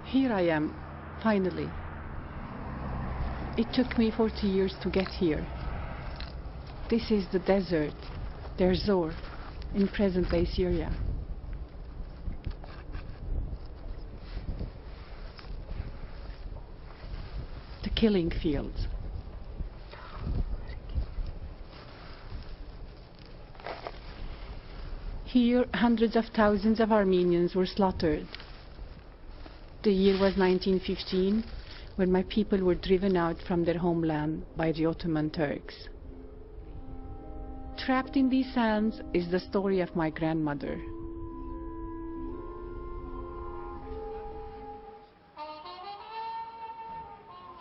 Here I am, finally. It took me 40 years to get here. This is the desert, Deir Zor, in present-day Syria. The killing fields. Here, hundreds of thousands of Armenians were slaughtered. The year was 1915, when my people were driven out from their homeland by the Ottoman Turks. Trapped in these sands is the story of my grandmother.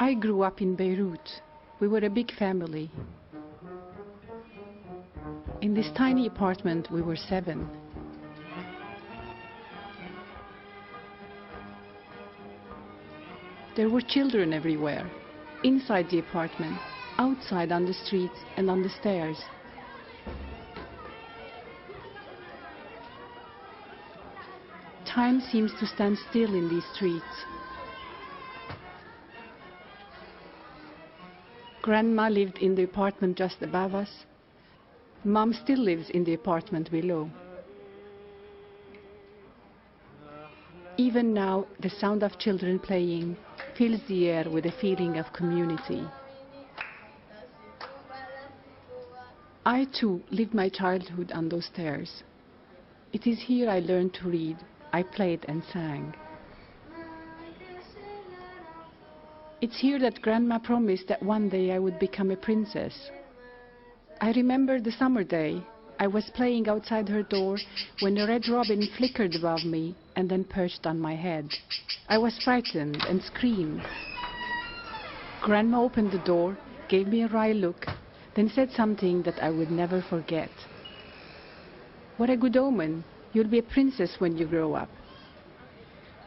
I grew up in Beirut. We were a big family. In this tiny apartment, we were 7. There were children everywhere, inside the apartment, outside on the streets and on the stairs. Time seems to stand still in these streets. Grandma lived in the apartment just above us. Mom still lives in the apartment below. Even now, the sound of children playing fills the air with a feeling of community. I too lived my childhood on those stairs. It is here I learned to read, I played and sang. It's here that Grandma promised that one day I would become a princess. I remember the summer day. I was playing outside her door when a red robin flickered above me and then perched on my head. I was frightened and screamed. Grandma opened the door, gave me a wry look, then said something that I would never forget. What a good omen. You'll be a princess when you grow up.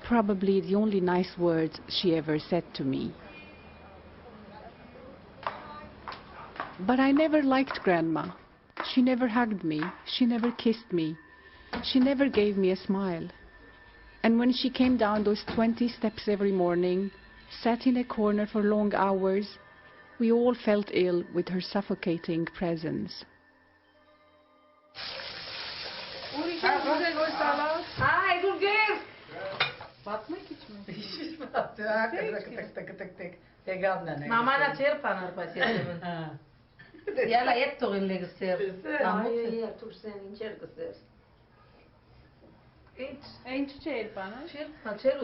Probably the only nice words she ever said to me. But I never liked Grandma. She never hugged me. She never kissed me. She never gave me a smile. And when she came down those 20 steps every morning, sat in a corner for long hours, we all felt ill with her suffocating presence. Mamana çerpanar pasiyemin. Yala et toğinle gıser. Ay tursen incer kızır. Enç çerpanar.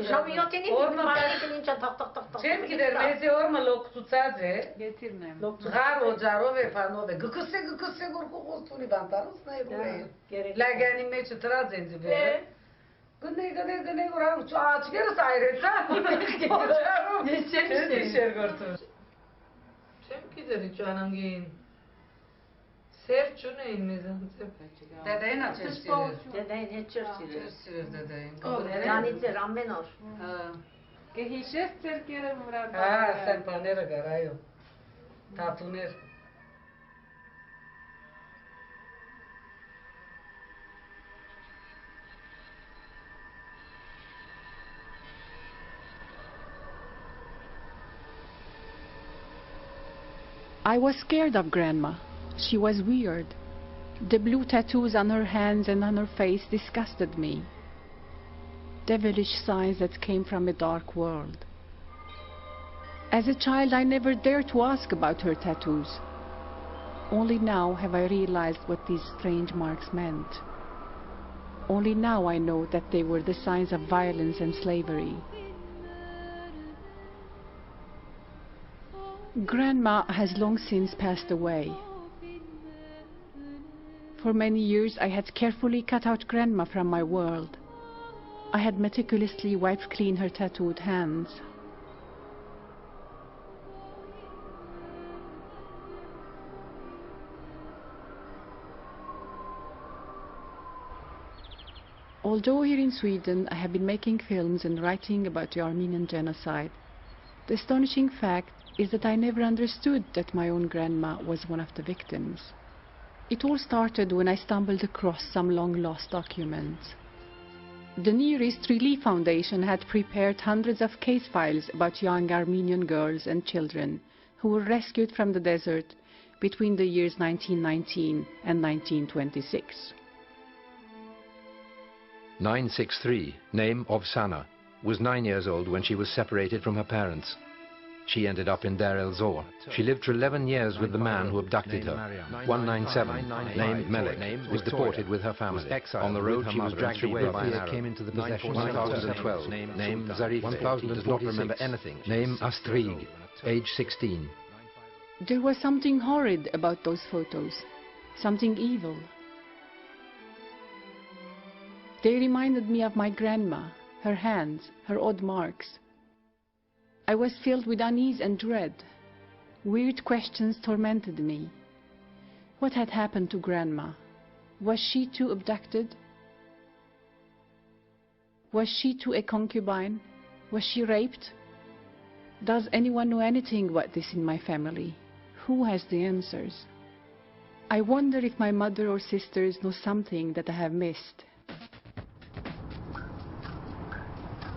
Şamiyoteni marketin ince tak tak tak tak. Çem gider meze orma lok tutsaze. Getirmem. Garo caro ve pano ve gıkıse gorku kostuni bantarız ne buraya. Lagani meçi trazenzi be. Gune goran aç geri sayretsa. Geçer gortu. Çem gider hiç anangin. Sev çuneyin mezan sev. Dedeyin açırsın. Dedeyin açırsın. Dedeyin. Yani de rambenor. Ha. Que hiçes terkere murad. Ha sen panera garayo. Tatuner. I was scared of Grandma. She was weird. The blue tattoos on her hands and on her face disgusted me. Devilish signs that came from a dark world. As a child, I never dared to ask about her tattoos. Only now have I realized what these strange marks meant. Only now I know that they were the signs of violence and slavery. Grandma has long since passed away. For many years I had carefully cut out Grandma from my world. I had meticulously wiped clean her tattooed hands. Although here in Sweden I have been making films and writing about the Armenian genocide, the astonishing fact is that I never understood that my own grandma was one of the victims. It all started when I stumbled across some long-lost documents. The nearest Relief Foundation had prepared hundreds of case files about young Armenian girls and children who were rescued from the desert between the years 1919 and 1926. 963, name of Sana, was 9 years old when she was separated from her parents. She ended up in Deir el-Zor. She lived for 11 years with the man who abducted her. 197, named Melik, was deported with her family. On the road, she was dragged away by an Arab. Came into the possession. 1012, name Zarif. 1000 does not remember anything. Name Astrig, age 16. There was something horrid about those photos, something evil. They reminded me of my grandma, her hands, her odd marks. I was filled with unease and dread. Weird questions tormented me. What had happened to Grandma? Was she too abducted? Was she too a concubine? Was she raped? Does anyone know anything about this in my family? Who has the answers? I wonder if my mother or sisters know something that I have missed.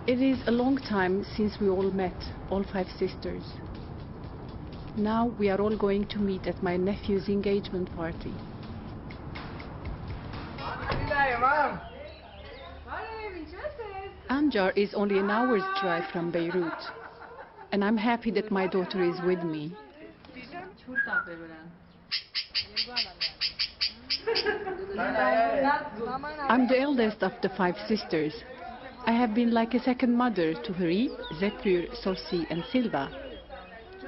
It is a long time since we all met, all 5 sisters. Now we are all going to meet at my nephew's engagement party. Anjar is only an hour's drive from Beirut, and I'm happy that my daughter is with me. I'm the eldest of the 5 sisters. I have been like a second mother to Harib, Zephyr, Sorsi and Silva.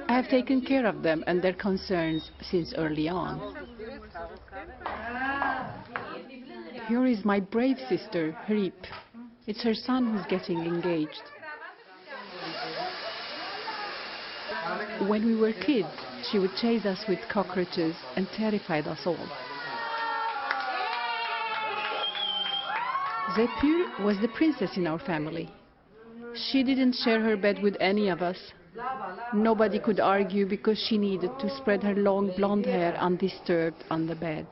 I have taken care of them and their concerns since early on. Here is my brave sister, Harib. It's her son who's getting engaged. When we were kids, she would chase us with cockroaches and terrified us all. Zephyr was the princess in our family. She didn't share her bed with any of us. Nobody could argue because she needed to spread her long blonde hair undisturbed on the bed.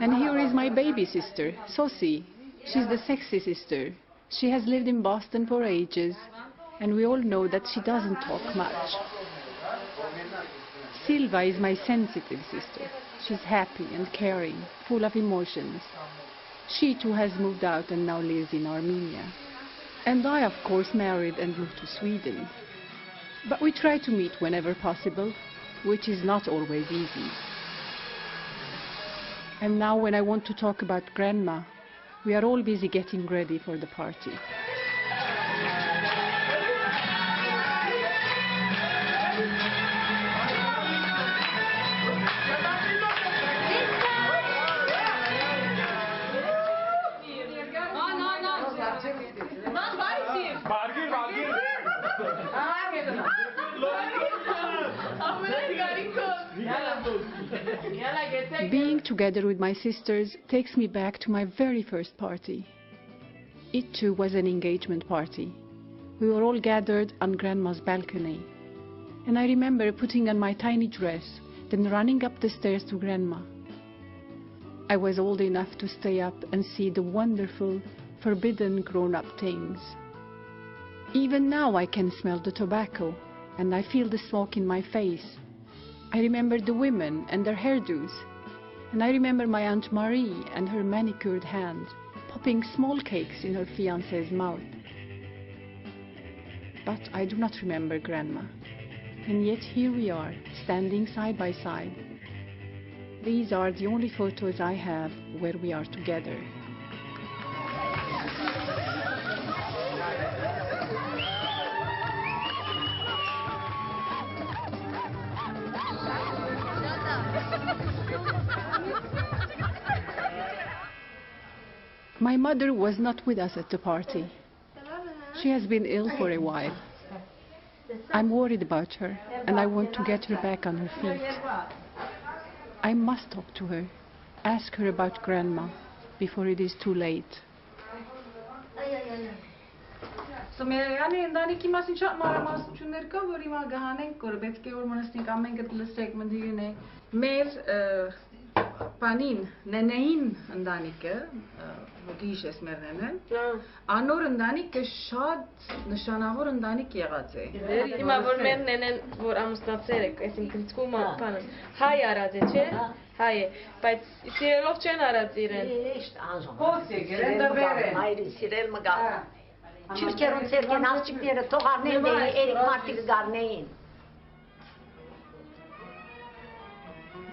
And here is my baby sister, Sosi. She's the sexy sister. She has lived in Boston for ages, and we all know that she doesn't talk much. Silva is my sensitive sister. She's happy and caring, full of emotions. She too has moved out and now lives in Armenia. And I, of course, married and moved to Sweden. But we try to meet whenever possible, which is not always easy. And now when I want to talk about Grandma, we are all busy getting ready for the party. Being together with my sisters takes me back to my very first party. It too was an engagement party. We were all gathered on Grandma's balcony. And I remember putting on my tiny dress, then running up the stairs to Grandma. I was old enough to stay up and see the wonderful, forbidden grown-up things. Even now I can smell the tobacco, and I feel the smoke in my face. I remember the women and their hairdos, and I remember my Aunt Marie and her manicured hand popping small cakes in her fiancé's mouth. But I do not remember Grandma, and yet here we are, standing side by side. These are the only photos I have where we are together. My mother was not with us at the party. She has been ill for a while. I'm worried about her, and I want to get her back on her feet. I must talk to her, ask her about Grandma, before it is too late. So yani ndani kimasin çat maramas çünler kaburi ma gahanen korbet ke or monastik ammen ke tlestek mendiyene mer Պանին, նենեին ընտանիքը, ոգի հիշես մեր նենեն, անոր ընտանիքը շատ նշանավոր ընտանիք եղած է։ Հիմա որ մեր նենեն, որ ամուսնացել է, այսինքն ցկում բանս, հայ արած է, չէ՞։ Հայ է, բայց սիրելով չեն արած իրեն։ Ո՞ց է գրեն դվերը։ Հայրի սիրել մգա։ Չիրքերուն ցերկեն աղջիկները թողարնեն դե երեք մարդիկ գարնեին։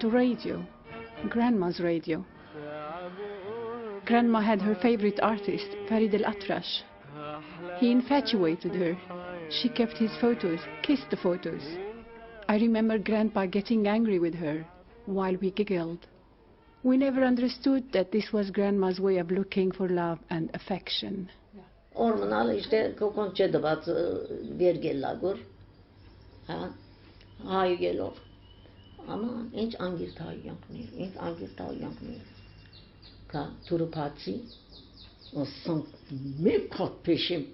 To radio, Grandma's radio. Grandma had her favorite artist, Farid al-Atrash. He infatuated her. She kept his photos, kissed the photos. I remember Grandpa getting angry with her while we giggled. We never understood that this was Grandma's way of looking for love and affection. Ormanal işte kokonçe dıvat vergellagor. Ha, hay gelor. Ama inç angirtay yanknir, inç angirtay yanknir. Ka turupatsi, o san mekat peşin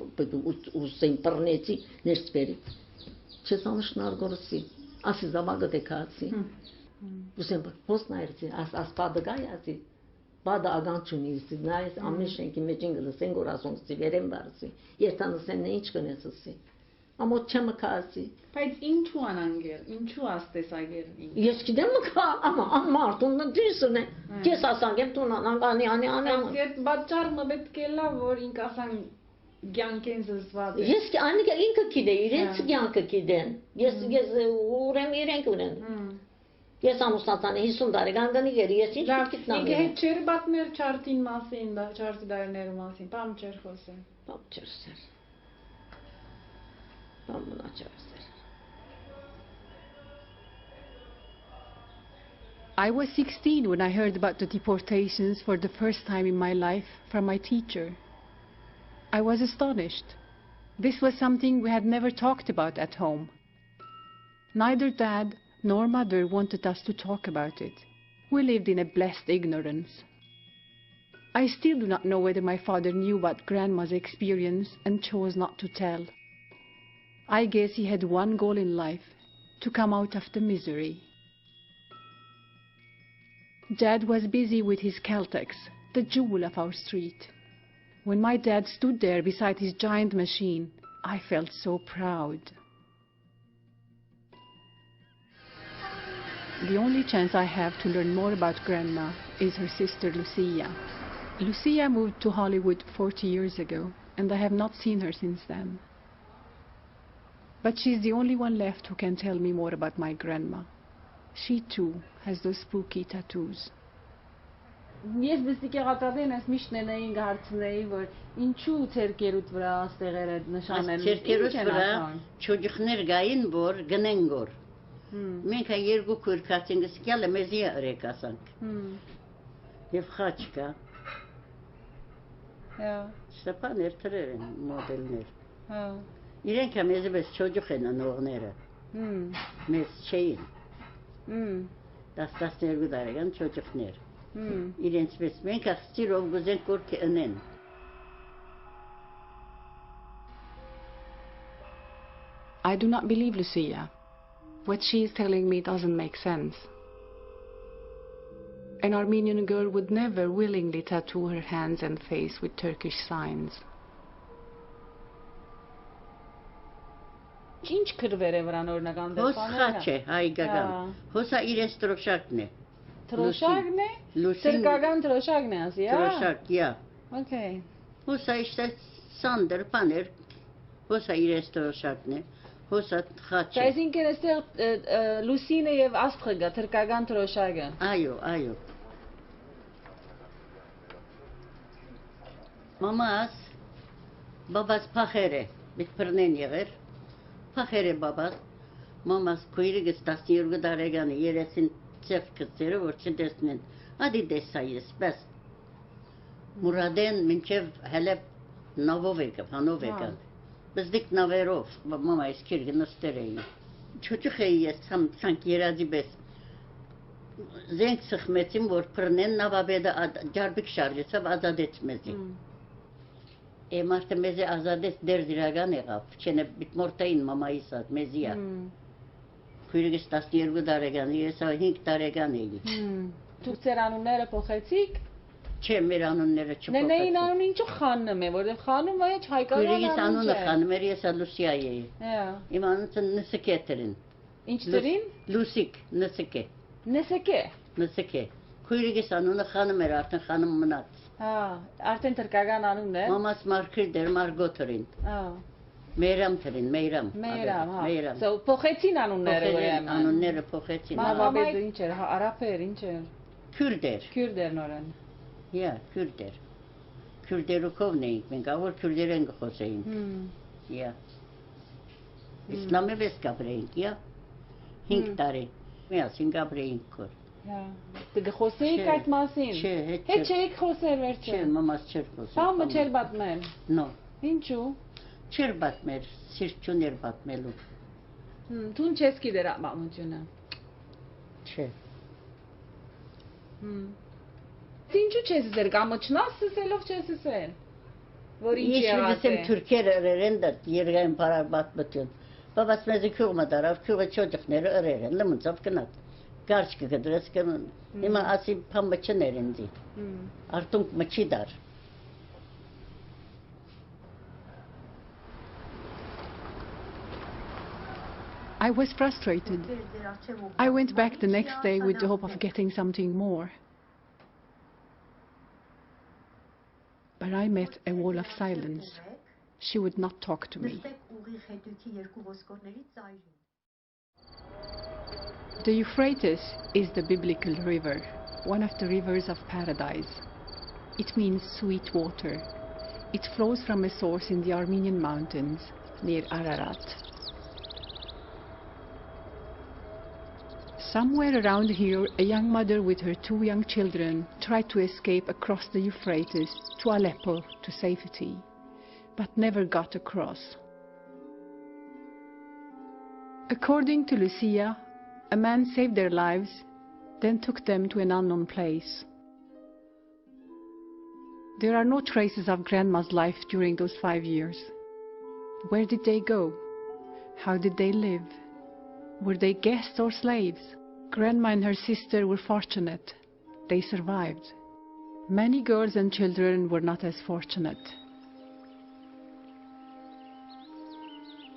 uz interneti nersperi. Çesanışnar gorsi, asi zamaga dekatsi. Bu sen bak posnairsi, as pada gayasi. Bada agançunisi, nais amneşenki mecingılı sen gorasonsi verem varsi. Yertanı sen ne inç gönesizi. Ama o çamakasi. Բայց ինչու անանգեր, ինչու աստես այգեր։ Ես գիտեմ կա, ama արտոնն դիսն է։ Ես ասանք եմ տունան անի։ Այդ բացառը պետք է լավ որ ինք ասան ցանկեն զզված է։ Ես անի ինքը գիտե, իրենց ցանկը գիտեն։ Ես ուրեմ իրենք ունեն։ Ես ամուսնացան 50 տարեկան կնի գերի, ես ինչ գիտնամ։ Ինքը հետ չեր բատներ չարտին մասին, չարտի դարների մասին, բամ չեր խոսել։ Բամ չեր։ Բամ չեր։ I was 16 when I heard about the deportations for the first time in my life from my teacher. I was astonished. This was something we had never talked about at home. Neither Dad nor Mother wanted us to talk about it. We lived in a blessed ignorance. I still do not know whether my father knew about Grandma's experience and chose not to tell. I guess he had one goal in life, to come out of the misery. Dad was busy with his Caltex, the jewel of our street. When my dad stood there beside his giant machine, I felt so proud. The only chance I have to learn more about Grandma is her sister Lucia. Lucia moved to Hollywood 40 years ago, and I have not seen her since then. But she's the only one left who can tell me more about my Grandma. She too has those spooky tattoos. Ես դստիկի հատադեն ես միշտ նենային գարցնեի, որ ինչու ցերկերուտ վրա աստեղերը նշանել։ Ցերկերուտ վրա չոջխներ գային, որ գնեն գոր։ Մենք երկու քուրքացին գսկյալը մեզի արեք ասանք։ Եվ խաչկա։ Հա։ Ստեփաներ թրեր են մոդելներ։ Հա։ Իրենք մեզ էս չոջխ են անողները։ Մեզ չէին։ 12 տարեկան չոջխներ։ Իրենց պես մենք աստիրով գուզենք կորքի ընեն։ I do not believe Lucia. What she is telling me doesn't make sense. An Armenian girl would never willingly tattoo her hands and face with Turkish signs. Ինչ քրվեր է վրան օրնական դեպքում։ Հոս խաչ է, հայկական։ Հոսա իրենց տրոշակն է։ Տրոշակն է։ Սերկական տրոշակն է ասի, հա։ Տրոշակ, yeah. Okay. Հոսա իշտե սանդեր բաներ։ Հոսա իրենց տրոշակն է։ Հոսա խաչ է։ Այսինքն այստեղ լուսինը եւ աստղը գա թրկական տրոշակը։ Այո։ Մամաս բաբաս փախեր է, մի բռնեն եղեր։ Փախեր է բաբաս, մամաս քույրիկս 12 տարեկան է, երեսին ծև կծերը, որ չտեսնեն, ադի դեսա ես, բես, մուրադեն մինչև հելև նավով եկավ, հանով եկավ, բզդիկ նավերով, մամա ես քիրգը նստեր էի, չոչուխ էի ես, սանք երազի բես, զենք սխմեցին, որ պրնեն նավաբեդը ջարբիկ շարժեցավ, ազադեց մեզի. Մարդը մեզ է ազադեց դեր դիրական եղավ, չեն է բիտմորտային մամայիս ատ, մեզի ատ։ Քույրիկս 12 տարեկան, ես 5 տարեկան էի։ Դուք ձեր անունները փոխեցիք։ Չէ, մեր անունները չփոխեցին։ Նենեին անունը ինչու խաննում է, որովհետև խանումը է հայկական Քույրիկիս անուն անունը չէ։ խանում էր, ես Լուսիայի էի։ Հա։ Իմ անունը Նսկետերին։ Ինչ դրին։ Լուսիկ, Նսկե։ Նեսեկե։ Նսկե։ Քույրիկիս անունը խանում էր, արդեն խանում մնաց։ Հա, արդեն թրկական անունն է։ Մամաս Մարկրիտ էր Մարգոթերին։ Հա։ Մերամ թրին, Մերամ։ Մերամ, հա։ Մերամ։ So փոխեցին անունները ուրեմն։ Անունները փոխեցին։ Մամայը ինչ էր, արաբեր, ինչ էր։ Քուրդեր։ Քուրդեր նորեն։ Յա, քուրդեր։ Քուրդերուկովն էինք, մենքավոր քուրդերեն գխոսեինք։ Յա։ Իսլամը վես կապրեինք, յա։ 5 տարի։ Միասին կապրեինք կոր։ Հա։ Դե խոսեիք այդ մասին։ Չէ, հետ չէիք խոսել վերջը։ Չէ, մամաս չէր խոսել։ Համը չէր պատմել։ Նո։ Ինչու։ Չէր պատմել, սիրտ չուներ պատմելու։ Դու չես գիտեր պատմությունը։ Չէ։ Ինչու չես զեր կամոչնաս սսելով չես սել։ Որ ինչ եղած է։ Ես եմ թուրքերը երեն դա երգային բարար պատմություն։ Բաբաս մեզ քյուղը դարավ, քյուղը չոջխները երեն, լմծով կնատ։ Գարչ կգդրես կնուն։ Հիմա ասի փամբչներ ինձի։ Արտունք մչի դար։ I was frustrated. I went back the next day with the hope of getting something more. But I met a wall of silence. She would not talk to me. The Euphrates is the biblical river, one of the rivers of paradise. It means sweet water. It flows from a source in the Armenian mountains near Ararat. Somewhere around here, a young mother with her 2 young children tried to escape across the Euphrates to Aleppo to safety, but never got across. According to Lucia, a man saved their lives, then took them to an unknown place. There are no traces of Grandma's life during those 5 years. Where did they go? How did they live? Were they guests or slaves? Grandma and her sister were fortunate. They survived. Many girls and children were not as fortunate.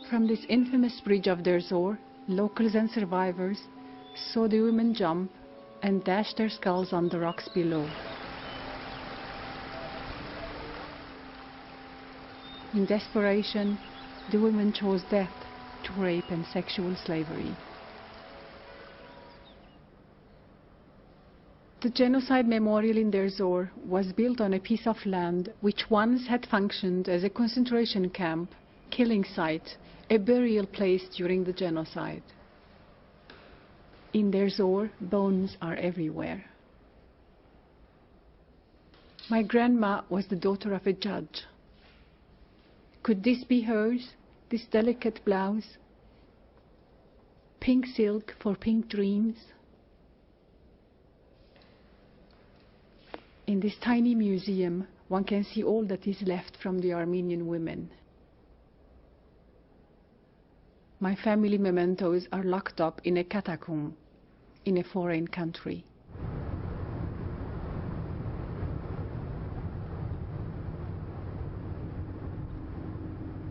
From this infamous bridge of their Zor, locals and survivors saw the women jump and dash their skulls on the rocks below. In desperation, the women chose death to rape and sexual slavery. The genocide memorial in Deir Zor was built on a piece of land which once had functioned as a concentration camp, killing site, a burial place during the genocide. In Deir Zor, bones are everywhere. My grandma was the daughter of a judge. Could this be hers, this delicate blouse? Pink silk for pink dreams? In this tiny museum, one can see all that is left from the Armenian women. My family mementos are locked up in a catacomb in a foreign country.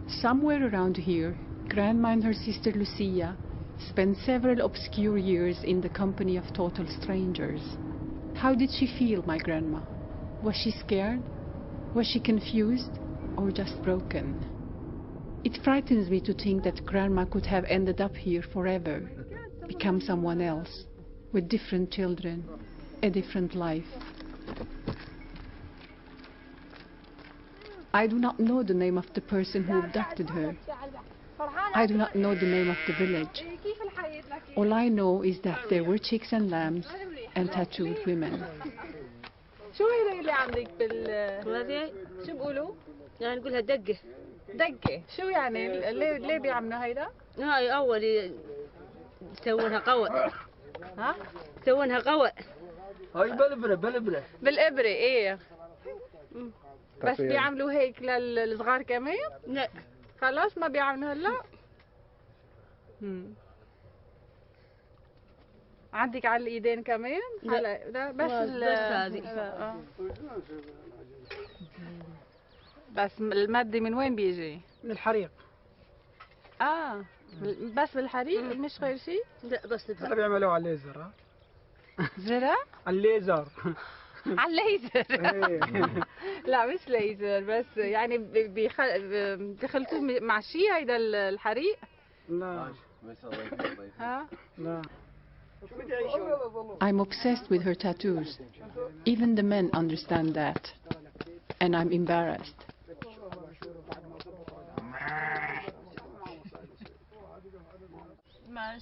Somewhere around here, Grandma and her sister Lucia spent several obscure years in the company of total strangers. How did she feel, my grandma? Was she scared? Was she confused? Or just broken? It frightens me to think that Grandma could have ended up here forever, become someone else, with different children, a different life. I do not know the name of the person who abducted her. I do not know the name of the village. All I know is that there were chicks and lambs and tattooed women. شو هيدا اللي عندك بال شو بقولوا؟ يعني نقولها دقة. دقة، شو يعني؟ ليه بيعملوا هيدا؟ هاي أول يسوونها قوى. ها؟ يسوونها قوى. هاي بالإبرة. بالإبرة إيه. بس بيعملوا هيك للصغار كمان؟ لا. خلاص ما بيعملوا هلا؟ عندك على الايدين كمان؟ لا بس هذه. بس المادة من وين بيجي؟ من الحريق. بس بالحريق مش غير شيء؟ لا بس هذا بيعملوه على الليزر. زرع؟ على الليزر. على الليزر. لا مش ليزر، بس يعني بيخلطوه مع شيء هيدا الحريق؟ لا. لا. I'm obsessed with her tattoos. Even the men understand that. And I'm embarrassed.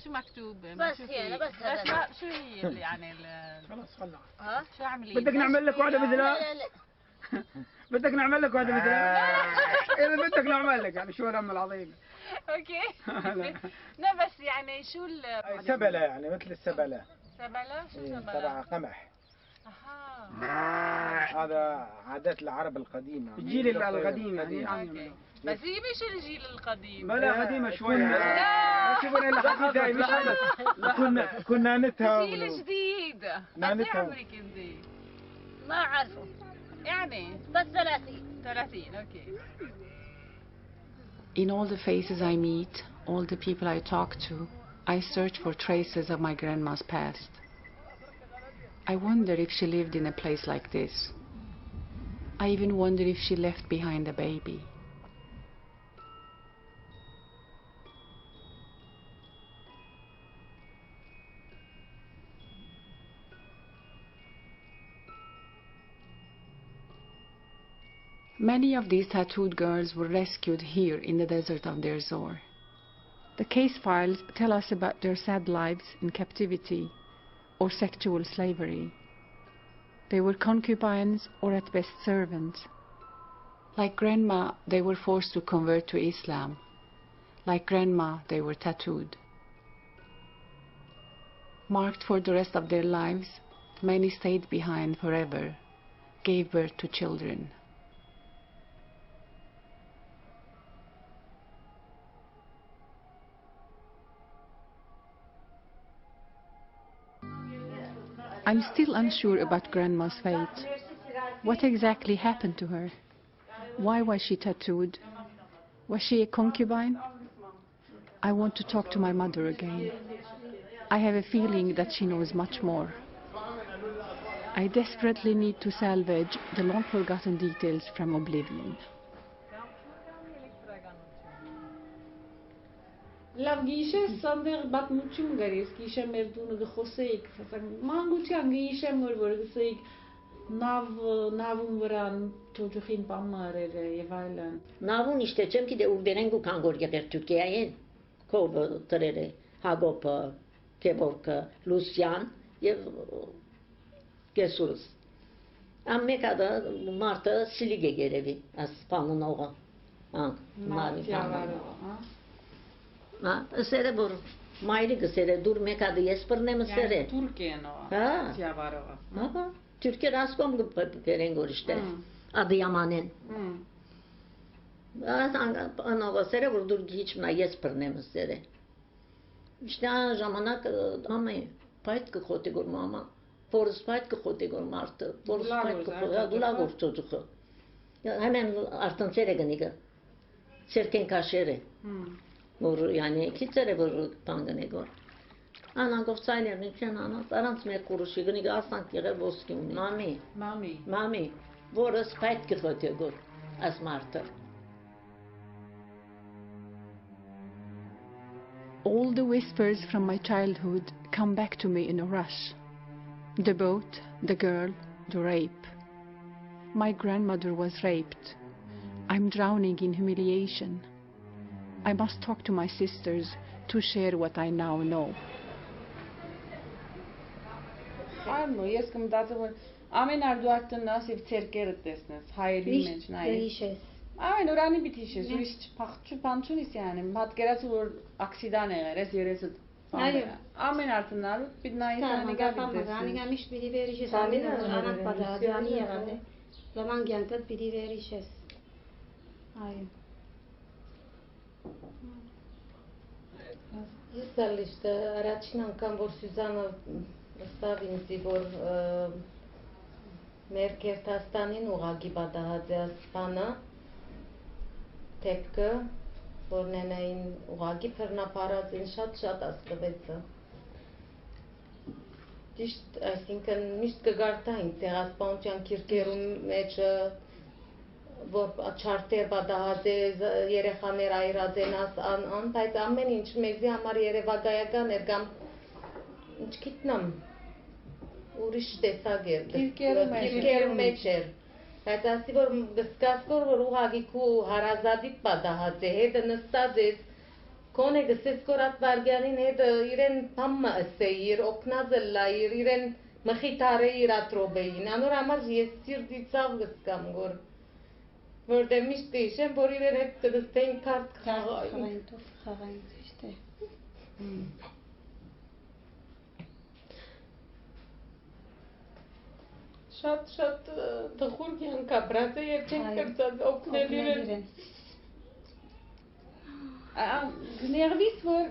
شو مكتوب؟ بس هي بس هذا. شو هي يعني خلاص خلع. شو عملي؟ بدك نعمل لك واحدة مثلها؟ بدك نعمل لك واحدة مثلها؟ إذا بدك نعمل لك يعني شو الأم العظيمة. اوكي. لا بس يعني شو سبلة يعني مثل السبلة. سبلة؟ شو سبلة؟ تبع قمح. اها. هذا عادات العرب القديمة. الجيل القديم يعني. بس هي مش الجيل القديم. بلا قديمة شوي. لا شوفنا الحديثة مش هذا. كنا نتها. جيل جديد. قد ايه عمرك انت؟ ما أعرفه. يعني بس 30. اوكي. In all the faces I meet, all the people I talk to, I search for traces of my grandma's past. I wonder if she lived in a place like this. I even wonder if she left behind a baby. Many of these tattooed girls were rescued here in the desert of Deir Zor. The case files tell us about their sad lives in captivity or sexual slavery. They were concubines or at best servants. Like grandma, they were forced to convert to Islam. Like grandma, they were tattooed. Marked for the rest of their lives, many stayed behind forever, gave birth to children. I'm still unsure about Grandma's fate. What exactly happened to her? Why was she tattooed? Was she a concubine? I want to talk to my mother again. I have a feeling that she knows much more. I desperately need to salvage the long-forgotten details from oblivion. Lav gishe sander bat muchum garis gishe merdun de khoseik manguchan gishe mor geseik navum vran çocukhin pamarere yevailan navun işte çünkü de uberengu kangorga per Türkiye'ye kov trere hagopa kevorka Lucian yev gesuruz amme kada Marta Silige gerevi as panun oğa mavi sere bor mayri sere dur mekada yespernem sere Türkiye no tiavarova baba Türkiye raskom perengor işte Adıyaman'ın ana sere bor dur hiç na yespernem sere işte zamanak ama payt ki khote gor mama forus payt ki khote gor martı forus payt ki gulagor çocuğu hemen artan sere ganiga serken kaşere Or yani kitere vur tangane gor. Ana govsayner ne ana tarans me kurushi gni asan kire voskim. Mami. Vor spait gefote gor as marter. All the whispers from my childhood come back to me in a rush. The boat, the girl, the rape. My grandmother was raped. I'm drowning in humiliation. I must talk to my sisters to share what I now know. Aymo, jeskom dato amen arduaktan nasib terkeret desnes. Hayır bilmech nay. Amen orani bitishes. Üst pakçu pançunis yani. Mat gerat olur aksidane res yeresit. Amen artınlar bidnayı tane gabides. Yani gelmiş biri verişes. Amen anak pada yani yani. Zaman gentet biri verişes. Hayır. Ես ալիշտ առաջին անգամ որ Սյուզանը վստահ ինձի որ մեր Քերթաստանին ուղագի պատահած է ասպանը տեպքը որ նենային ուղագի բռնապարած են շատ ասկվեցը ճիշտ այսինքն միշտ կգարտային ցեղասպանության քիրքերում մեջ որ չարտեր պատահած է երեխաներ այրած են ան բայց ամեն ինչ մեզի համար երևակայական էր կամ ինչ գիտնամ ուրիշ տեսակ էր քիրքերում մեջ էր բայց ասի որ գսկաս որ ուղագի քու հարազատիտ պատահած է հետը նստած է Կոնե գսես կորատ վարգյանին հետ իրեն համը ասեիր, օգնածը լայր, իրեն մխիթարը իր ատրոբեին, անոր համար ես սիրտի ծավ գսկամ գոր, որտեղ միշտ իշեմ, որ իրեն հետ կդստեին կարդ խաղային, ճիշտ է։ Շատ տխուր կյանք ապրած է և չենք կրծած օգնել իրեն։ Nervis voor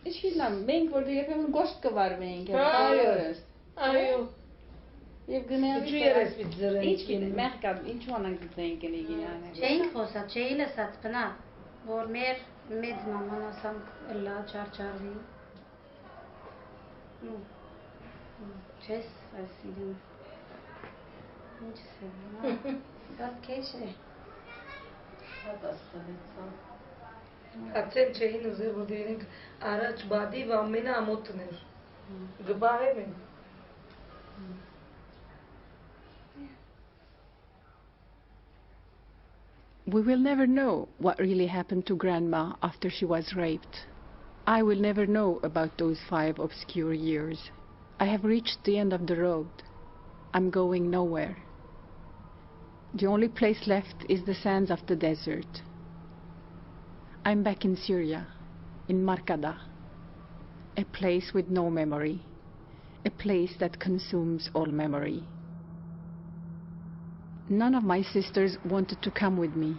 is goed nou, denk voor je hebt een gost gewaar wenk. Ayo. Je hebt nervis. Iets merk ik iets van aan te denken ik ja. Geen cosa, chela sat pana. Voor meer met mama na sam illa char vi. Chess asidin. Nici se. Das keşe. Acem çeyin üzeri bu diyelim araç badi ve amena amotner. Gıbahe mi? We will never know what really happened to Grandma after she was raped. I will never know about those 5 obscure years. I have reached the end of the road. I'm going nowhere. The only place left is the sands of the desert. I'm back in Syria, in Markada, a place with no memory, a place that consumes all memory. None of my sisters wanted to come with me.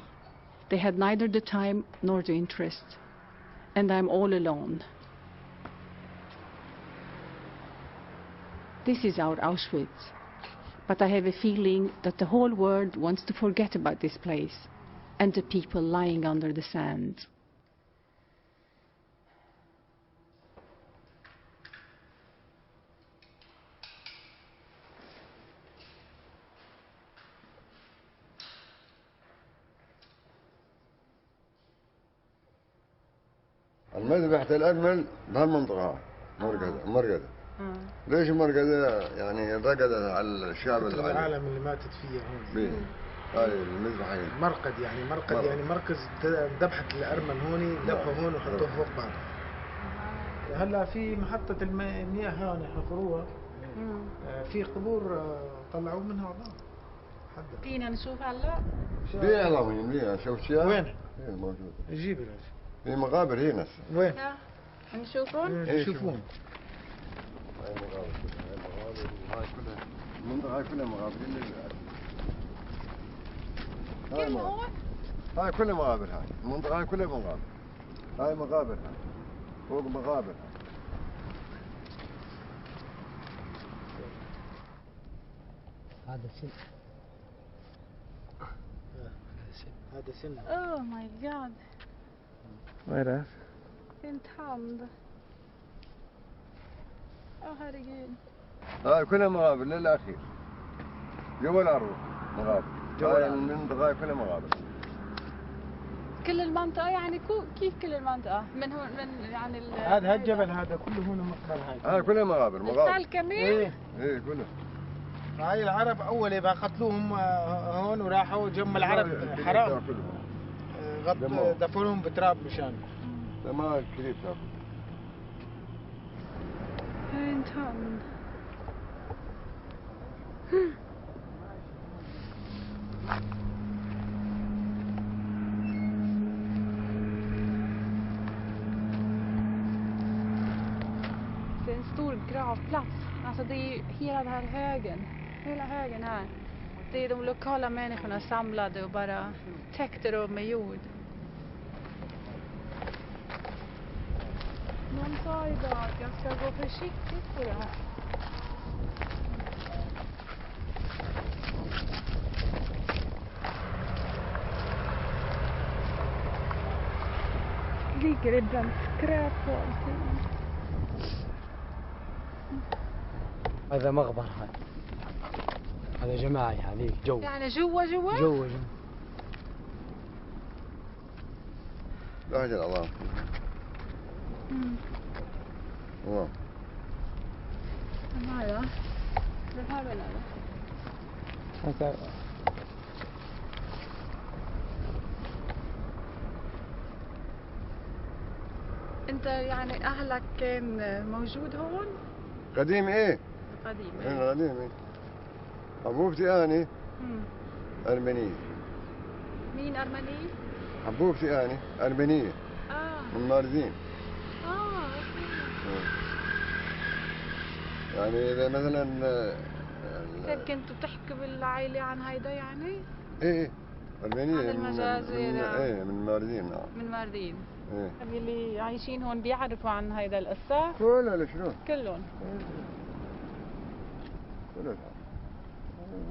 They had neither the time nor the interest, and I'm all alone. This is our Auschwitz, but I have a feeling that the whole world wants to forget about this place and the people lying under the sand. المذبحة الأجمل بهالمنطقة مرقدة ليش مرقدة؟ يعني رقدت على الشعب العالم اللي ماتت فيه هون هاي المذبحة مرقد يعني مرقد يعني مركز ذبحة الأرمن هوني ذبحوا هون وحطوه فوق بعض هلا في محطة المياه هون حفروها في قبور طلعوه منها والله فينا نشوف هلا؟ بيعلى وين شوف شيء وين؟ هي موجودة جيب في مقابر هنا وين؟ نشوفون؟ يشوفون هاي مقابر هاي كلها المنطقة هاي كلها مقابر هاي كلها مقابر هاي المنطقة هاي كلها مقابر هاي مقابر هاي فوق مقابر هذا سن هذا سن Oh my god. Vad är det? En tand. Herregud. هاي كلها مقابر للأخير جوا العروض مقابر هاي المنطقة كلها مقابر كل المنطقة يعني كيف كل المنطقة؟ من هون من يعني هذا الجبل هذا كله هون مقبر هاي كلها مقابر السال كمان؟ ايه كلها هاي العرب أول يبقى قتلوهم هون وراحوا جم العرب حرام دفنوهم بتراب مشان تمام كريت En tand. Det är en stor gravplats. Alltså det är ju hela den här högen. Hela högen här. Det är de lokala människorna samlade och bara täckte dem med jord. någon sa idag att jag ska gå försiktigt på det här. Ligger ibland skräp på allting. هذا مغبر هذا جماعي هذيك جو يعني جوا جو لا أجل الله الله هذا هذا انت يعني اهلك كان موجود هون؟ قديم ايه؟ قديم ايه قديم ايه حبوبتي اني ارمينيه. مين ارمني؟ حبوبتي اني ارمينيه من ماردين. يعني اذا مثلا كيف كنتوا تحكوا بالعائلة عن هيدا يعني؟ ايه ارمينيه عن المجازر ايه من ماردين نعم من ماردين. ايه اللي عايشين هون بيعرفوا عن هيدا القصة؟ كلها شنو؟ كلهم كلها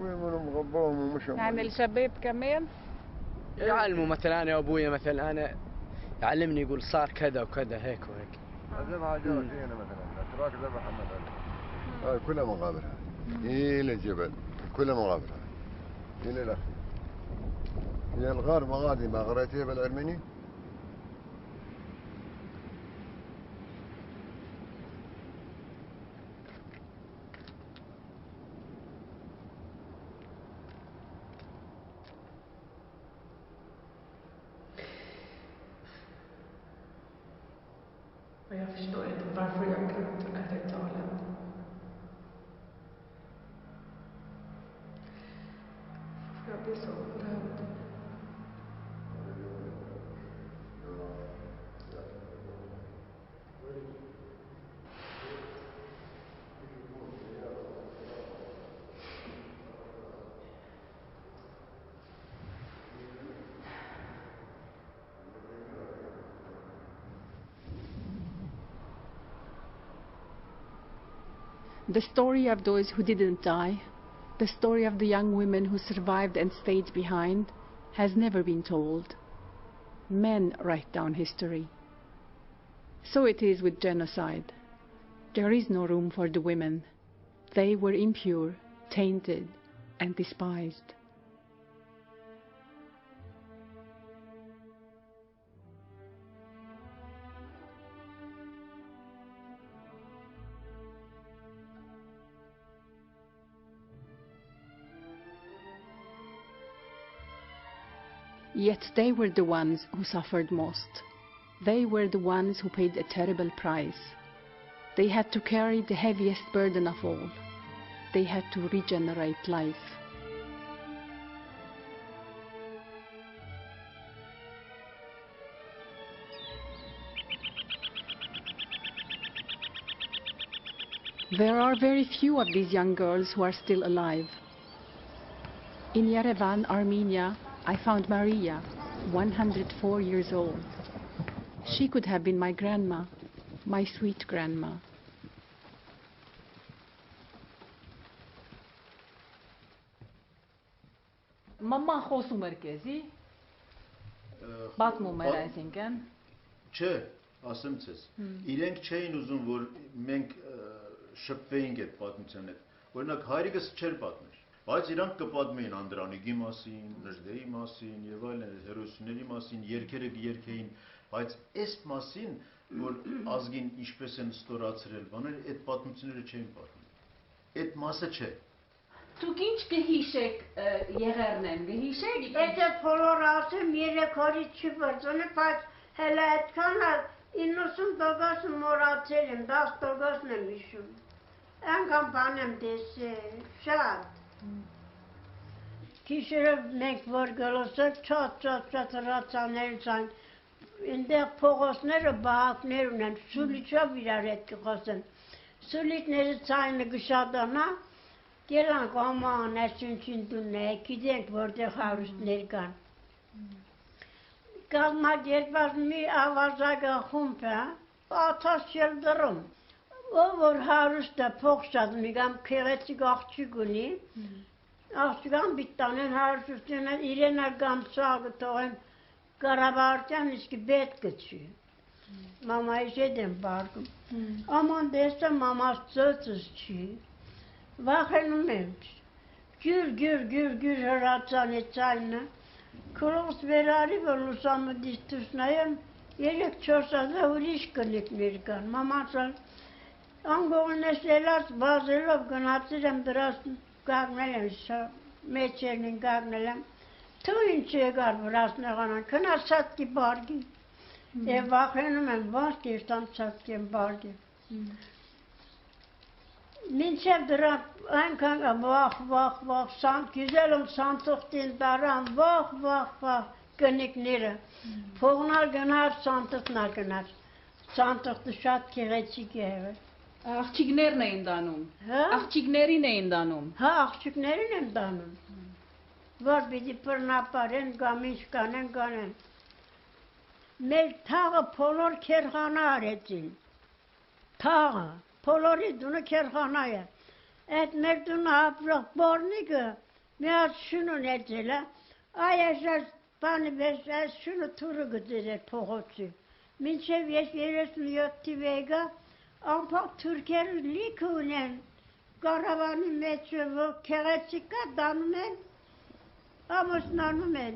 وين غبوهم ومشوا يعني الشباب كمان؟ يعلموا مثلا انا وابويا مثلا انا يعلمني يقول صار كذا وكذا هيك وهيك. ذبح جارتي هنا مثلا اتراك ذبح محمد هذه كلها مقابر هذه الى الجبل كلها مقابر هذه الى الاخر. هي الغار مغادي ما قريتيها بالارميني؟ Och jag förstår inte varför jag gråter ärligt talat. Jag blir så upprörd. The story of those who didn't die, the story of the young women who survived and stayed behind, has never been told. Men write down history. So it is with genocide. There is no room for the women. They were impure, tainted, and despised. Yet they were the ones who suffered most. They were the ones who paid a terrible price. They had to carry the heaviest burden of all. They had to regenerate life. There are very few of these young girls who are still alive. In Yerevan, Armenia, I found Maria, 104 years old. She could have been my grandma, my sweet grandma. ماما خوصو مركزي باتمو مرازين كان Չէ, ասեմ ցես։ Իրենք չէին ուզում որ մենք շփվեինք այդ պատմության հետ։ Օրինակ հայրիկս չէր պատմել, բայց իրանք կպատմեին Անդրանիկի մասին, Նժդեի մասին եւ այլն, հերոսների մասին, երգերը երգեին, բայց այս մասին, որ ազգին ինչպես են ստորացրել, բաներ, այդ պատմությունները չէին պատմում։ Այդ մասը չէ։ Դուք ինչ կհիշեք եղերն են, կհիշեք։ Եթե փոլորացեմ 3 օրից չի բրծոնը, բայց հələ այդքան 90% մոռացել եմ, 10%-ն եմ հիշում։ Անգամ բան եմ տեսել, շատ։ Գիշերը մենք որ գլոսել շատ ռացաներից այն, այնտեղ փողոցները բահակներ ունեն, սուլիչով իրար հետ կխոսեն։ Սուլիչների ցայնը գշատանա, գելանք աման այսինչին դունն է, գիտենք որտեղ հարուստներ կան։ Կազմակերպված մի ավազակը խումբ է, Atas yıldırım. O var harus'ta pokşadım. İgam kıreçik akçıguni. Akçıgan bir tane harus üstüne irene gam sağı toğum. Karabarcan iski bet geçiyor. Mama işedim bargım. Aman desem mama sötüzçü. Vakınım emmiş. Gür hıratsan etçayına. Kırıks verari bolusamı distusnayım. Yerek çorsa da uriş kılık mirgan. Mama san. Angoğun eselas bazılı gınatsırım biraz gagnelem. Meçerinin gagnelem. Tüyünçe gar biraz ne kanan. Kınar satki bargi. Vakınım em vastistan satki bargi. Min sevdirak en kanka vah sant güzelim santık dindaram vah gönük nere. Pognar gınar santık nar gınar. Santık dışat kireçi geve. Akçigner neyindanum? Akçigneri neyindanum? Akçigneri neyindanum? Var bizi pırnaparen gamiş ganen. Mel tağı polor kerhana aretin. Tağı. Polori dunu kerhanaya. Et merdunu aprak borniga. Meğer şunu necele. Ayaşlar bana verse şunu turu gidilir poğutsu. Min seviyeş yeresini yotti vega. Ampak Türkiye'nin likunen. Karavanı meçevo kereçika danmen. Amos nanmen.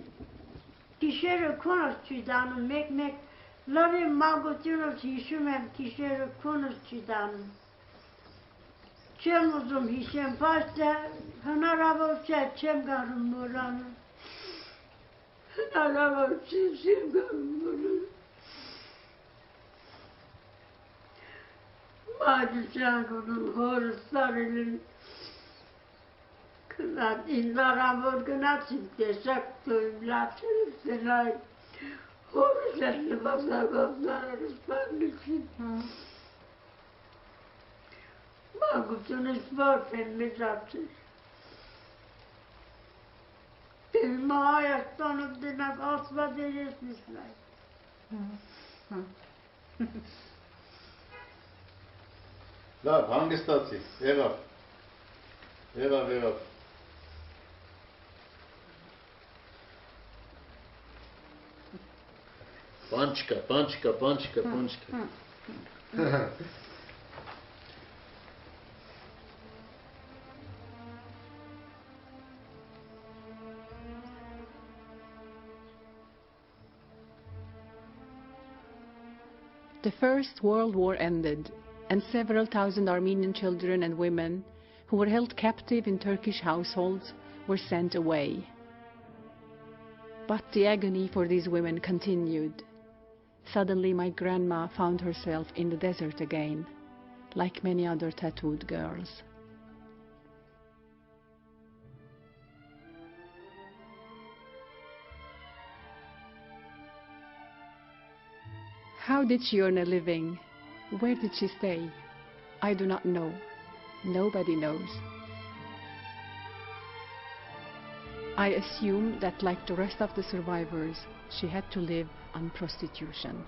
Kişeri konuşçu danım mek. Lari magutunuz hişumem kişeri konuşçu danım. Çem uzun hişem pasta. Hınar avulsa çem garım muranım. Hınar avulsa çem garım muranım. Madücanın horuslarının kınat inlara vurguna simtesek duyumlatır senay. Horuslarını baklarız panlıksın. Magutunuz var femmiz atır. Bilme ayaktan öptünek asla deresmişler. Lab, hangi stacji? Ewa. Pančka. The First World War ended, and several thousand Armenian children and women who were held captive in Turkish households were sent away. But the agony for these women continued. Suddenly my grandma found herself in the desert again, like many other tattooed girls. How did she earn a living? Where did she stay? I do not know. Nobody knows. I assume that, like the rest of the survivors, she had to live on prostitution.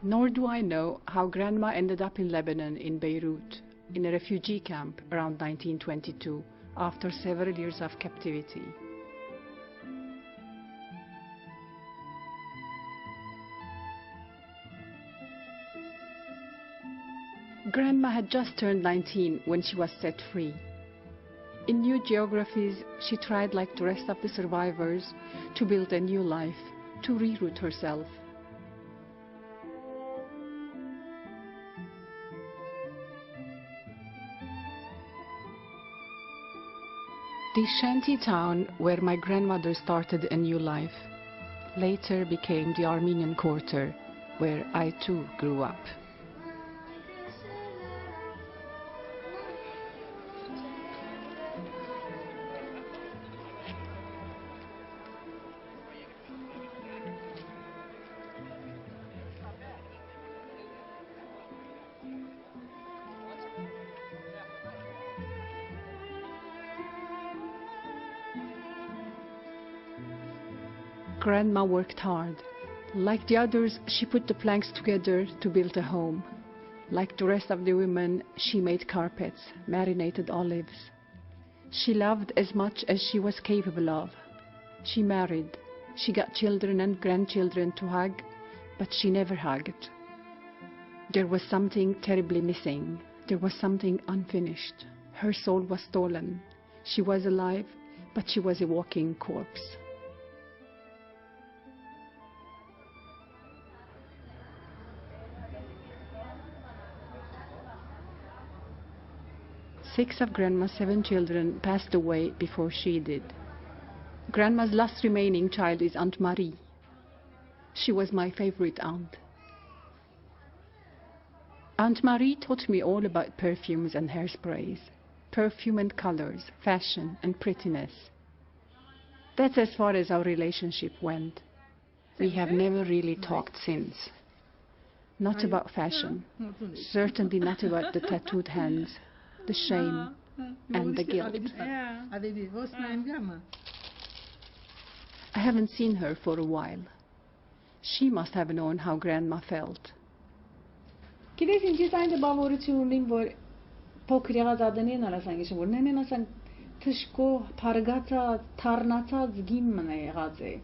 Nor do I know how Grandma ended up in Lebanon, in Beirut, in a refugee camp around 1922, after several years of captivity. Grandma had just turned 19 when she was set free. In new geographies, she tried, like the rest of the survivors, to build a new life, to reroute herself. The shanty town where my grandmother started a new life later became the Armenian quarter, where I too grew up. Grandma worked hard. Like the others, she put the planks together to build a home. Like the rest of the women, she made carpets, marinated olives. She loved as much as she was capable of. She married. She got children and grandchildren to hug, but she never hugged. There was something terribly missing. There was something unfinished. Her soul was stolen. She was alive, but she was a walking corpse. Six of Grandma's 7 children passed away before she did. Grandma's last remaining child is Aunt Marie. She was my favorite aunt. Aunt Marie taught me all about perfumes and hairsprays, perfume and colors, fashion and prettiness. That's as far as our relationship went. We have never really talked since. Not about fashion, certainly not about the tattooed hands, the shame, and the guilt. I haven't seen her for a while. She must have known how Grandma felt. Kidesin ci sai de bavoru ci unim vor pokriava zadane na la sangi shvor ne na san tishko pargata tarnata zgimne եղածե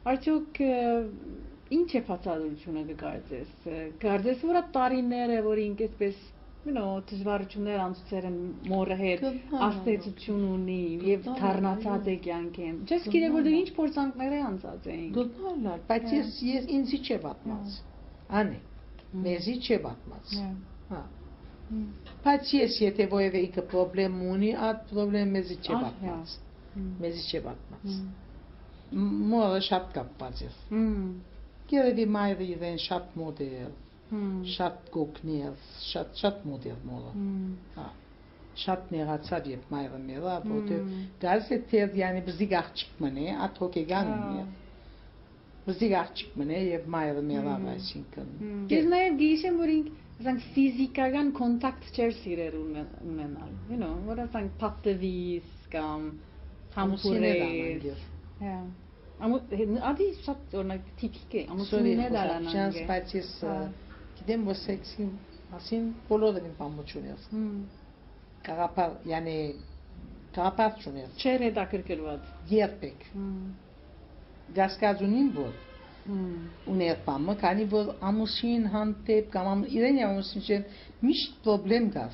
Արդյոք ինչ է բացատրությունը կգարձես գարձես որ տարիները որ ինքսպես դժվարություններ անցուցեր են մորը հետ աստեցություն ունի եւ դառնացած է կյանքեն ճիշտ գիտեք որ դու ինչ փորձանքներ է անցած էին գտնալ բայց ես ինձի չէ պատմած անի մեզի չէ պատմած հա բայց ես եթե որևէ ինքը պրոբլեմ ունի այդ պրոբլեմ մեզի չէ պատմած մորը շատ կապված է գերեւի մայրը իրեն շատ մոդել շատ գոքներ, շատ մոդել մորը հա շատ նեղացավ երբ մայրը մեռավ որտեղ գազը թեր yani բզիկ աղջիկ մնե այդ հոգեգանն է բզիկ աղջիկ մնե եւ մայրը մեռավ այսինքն ես նաեւ գիշեմ որ ինք ասենք ֆիզիկական կոնտակտ չեր սիրեր ունենալ որ ասենք պատվից կամ համուսուրեր հա Adi շատ օրինակ տիպիկ է ամուսիններ դարանան Չանց բայց ես գիտեմ որ սեքսի մասին բոլորը իմ բամությունից կարապար yani կարապար չունես չեր հետաքրքրված երբեք գասկածունին որ ուներ բամը քանի որ ամուսին հանդեպ կամ իրեն ամուսին չէ միշտ պրոբլեմ կար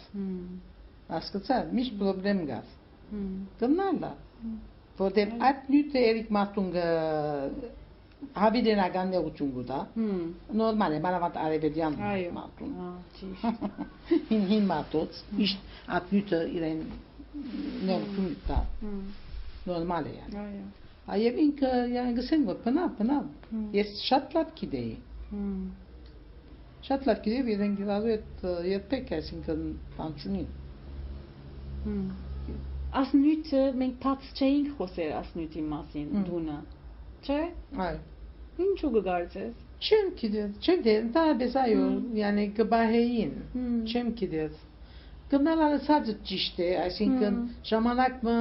հասկացա միշտ պրոբլեմ կար դնալա Որտեղ այդ նյութը երիկ մարդունգը հավիդենական նեղություն գուտա նորմալ է մանավանդ արևելյան մարդուն հին մարդոց միշտ այդ նյութը իրեն նեղություն գուտա նորմալ է այև ինքը գսեն որ բնավ ես շատ լավ գիտեի շատ լավ գիտեի իրեն գիրազու էտ երբեք այսինքն բանչունին Ասնույթը մենք բաց չէինք խոսեր ասնույթի մասին դունը չէ այո ինչու կգարձես չեմ գիտես չեմ դա բեսայո yani գբահեին չեմ գիտես գնալը սա ճիշտ է այսինքն ժամանակը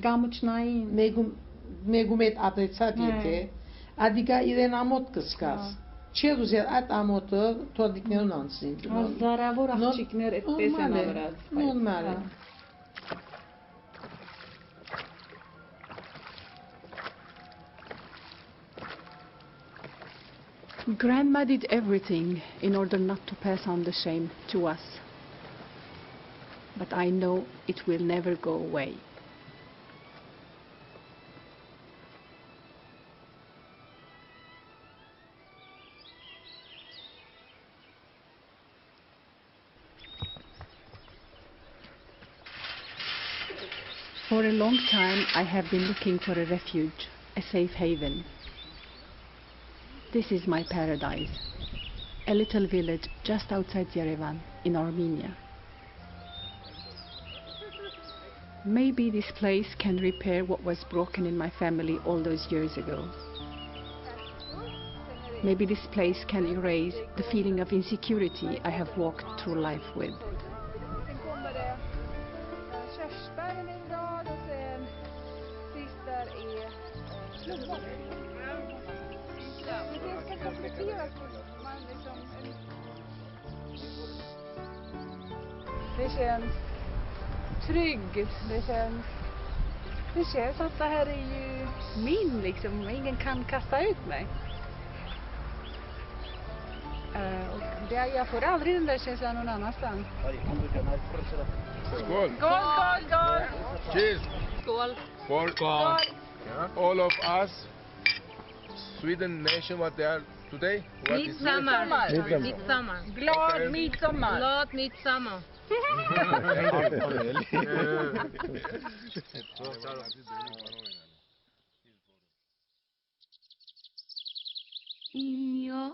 գամուչնային մեգում այդ ապրեցավ եթե ադիկա իրեն ամոթ կսկաս չէ ուզեր այդ ամոթը թորդիկներուն անցին հազարավոր աղջիկներ այդպես են ամրած նորմալ է Grandma did everything in order not to pass on the shame to us. But I know it will never go away. For a long time I have been looking for a refuge, a safe haven. This is my paradise, a little village just outside Yerevan in Armenia. Maybe this place can repair what was broken in my family all those years ago. Maybe this place can erase the feeling of insecurity I have walked through life with. reflekteras man liksom... Det känns tryggt, det känns att det här är ju min liksom, ingen kan kasta ut mig. Och jag får aldrig den där känslan någon annanstans. Skål! Skål! Cheers! Skål! For all of us, Sweden nation, what they are today? What is Midsommar. Glad midsommar. Glad midsommar. In your